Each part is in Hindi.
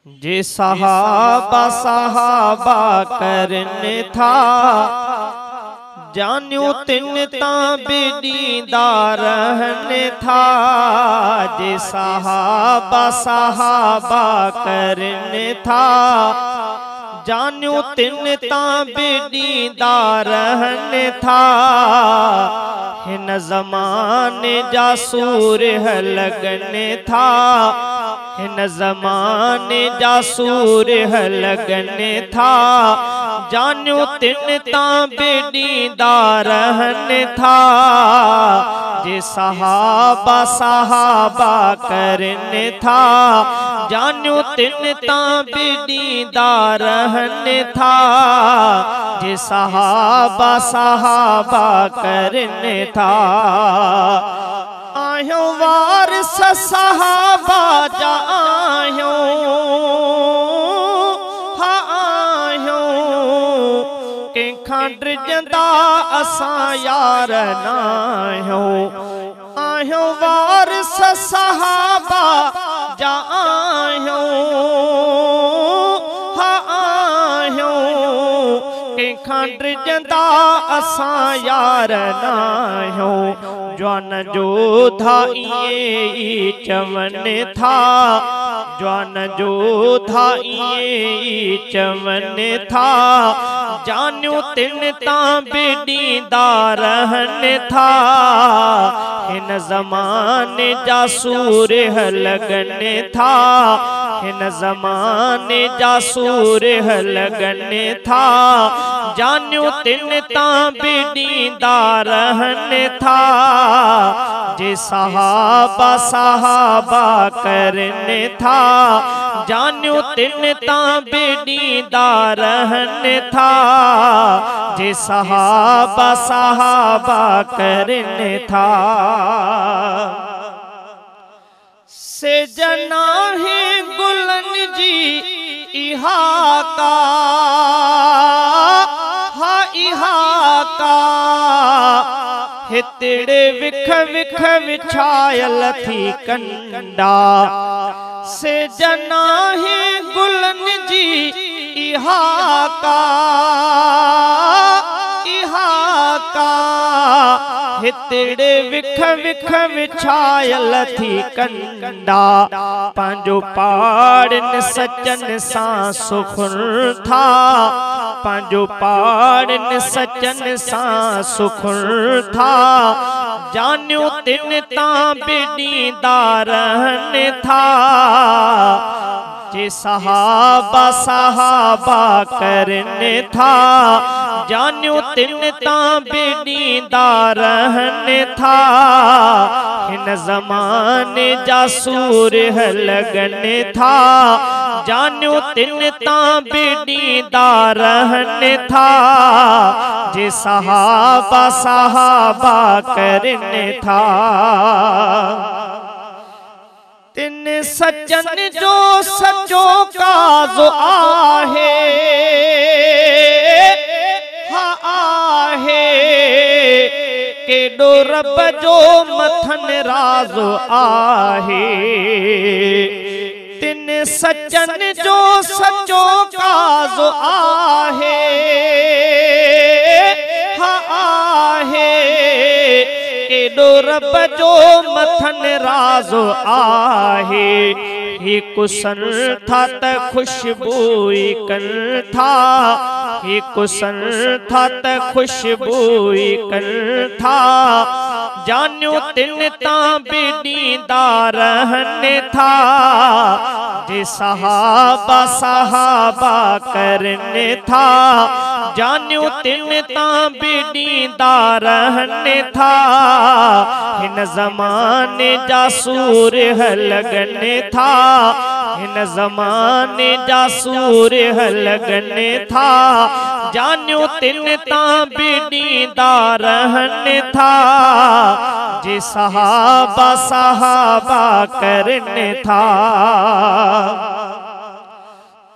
जे सहाबा सहाबा करने था, जान्यो तिन बेदीदा रहने था। जे सहाबा सहाबा करने था, जान्यो तिन बेदीदा रहने था। हिन ज़माने जा सूर लगने था, हिन ज़माने जा सूर लगने था। जान्यो तिन बेदीदा रहने था। जे सहाबा सहाबा करने था, जान्यो तिन बेदीदा रहने था। जे सहाबा सहाबा करने था। आयो वारिस सहाबा जा आयो, हा आयो कंहिंखां ड्रिजंदा असां यार नाहियो। आयो वारिस सहाबा जा आयो, हा आयो कंहिंखां ड्रिजंदा असां यार नाहियो। जवान जोधा इए चवनि था, जवान जोधा इए चवनि था। जान्यो तिन बेदीदा रहने था। हिन ज़माने जा सूर लगने था, हिन ज़माने जा सूर लगने था। जान्यो तिन बेदीदा रहने था। जे सहाबा सहाबा करने था, जान्यो तिन बेदीदा रहने था। जे सहाबा सहाबा करने था। से जना है गुलन जी इहाका, हा इहाका हितड़े विख विख विछायल थी कंडा। से जना है गुलन जी इहाका, इहाका हितड़े विख विख विछायल थी कंडा। पंहिंजो पाड़न सचन सां सुखुर था, पंहिंजो पाड़न सचन सां सुखुर था। जान्यो तिन बेदीदा रहने था। जे सहाबा सहाबा करने था, जान्यो तिन बेदीदा रहने था। हिन ज़माने जा सूर लगने था। जान्यो तिन बेदीदा रहने था। जे सहाबा सहाबा करने था। तिन सचन जो सचो काज़ो आहे, हा आहे केॾो रब जो मथन राज़ आहे। तिन सचन जो सचो काज़ो आहे, हा आहे केॾो रब जो मथन राज़ आहे। हिकु सन था त खुशबूई कन था, हिकु सन था त खुशबूई कन था। जान्यो तिन बेदीदा रहने था। जे सहाबा सहाबा करने था, जान्यो तिन बेदीदा रहने था। हिन ज़माने जा सूर लगने था, हिन ज़माने जा सूर लगने था। जान्यो तिन बेदीदा रहने था। जे सहाबा सहाबा करने था।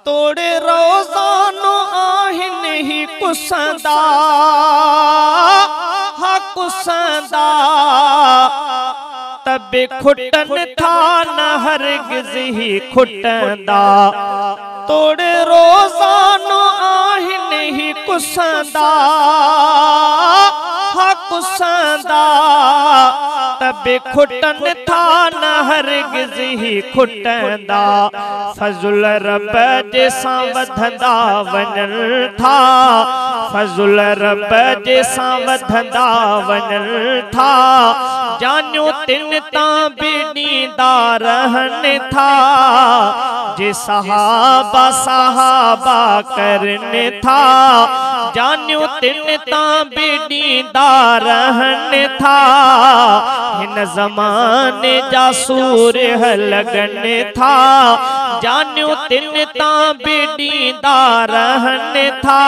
तोड़े रोज़ानो आहिन ही कुसंदा, हा कुसंदा तबे खुटन था न हरगिज़ ही खुटंदा तोड़े रोज़ानो आहिन ही कुसंदा हा कुसंदा तबे खुटन था न हरगिज़ ही खुटंदा फज़ुल रब जैसा वधंदा वञन था फज़ुल रब जैसा वधंदा वञन था जानियो तिन तां बिड़ींदा रहन था जे सहाबा सहाबा करन था जानियो तिन तां बिड़ींदा रहन था हिन ज़माने जा सूरह लगन था जानियो तिन तां बिड़ींदा रहन था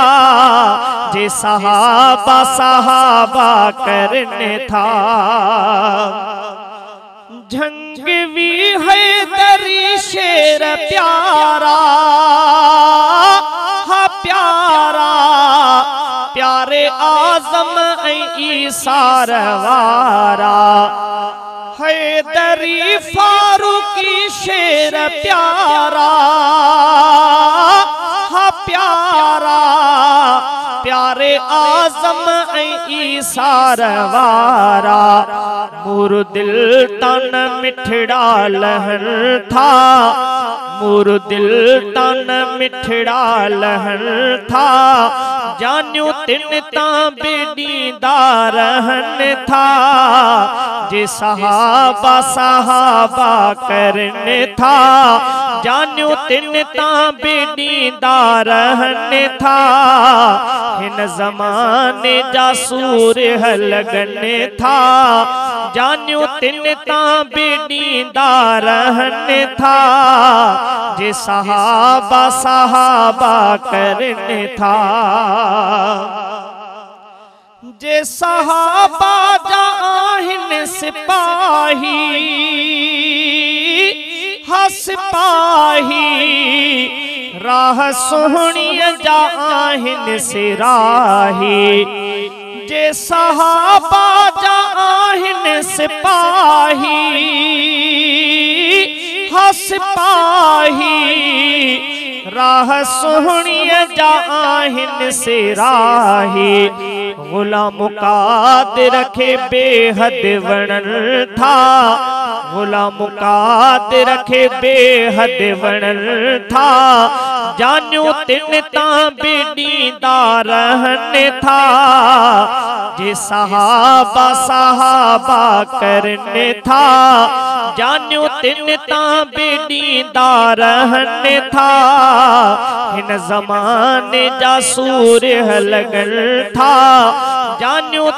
जे सहाबा सहाबा करन था झंगवी हैदरी शेर प्यारा हा प्यारा प्यारे आज़म ईसार वारा हैदरी फारूकी शेर प्यारा हा प्यारा प्यारे आज़म ईसार वारा मूर दिल तन मिठड़ा लहन था मूर दिल तन मिठड़ा लहन था जानियो तिन तां बिड़ींदा रहन था जे सहाबा सहाबा करन था जानियो तिन तां बिड़ींदा रहन था हिन ज़माने जा सूरह लगन था जानियो तिन तां बिड़ींदा रहन था जे सहाबा सहाबा करन था जे सहाबा जा आहिन सिपाही हा सिपाही राह सोहणीअ जा आहिन सिराही जे सहाबा जा आहिन सिपाही हा सिपाही राह सोहणीअ जा आहिन सिराही गुलाम कादिर खे बेहद वणन था गुलाम कादिर खे बेहद वणन था जानियो तिन तां बिड़ींदा रहन था जे सहाबा सहाबा करन था जानियो तिन तां बिड़ींदा रहन था हिन ज़माने जा सूरह लगन था जानियो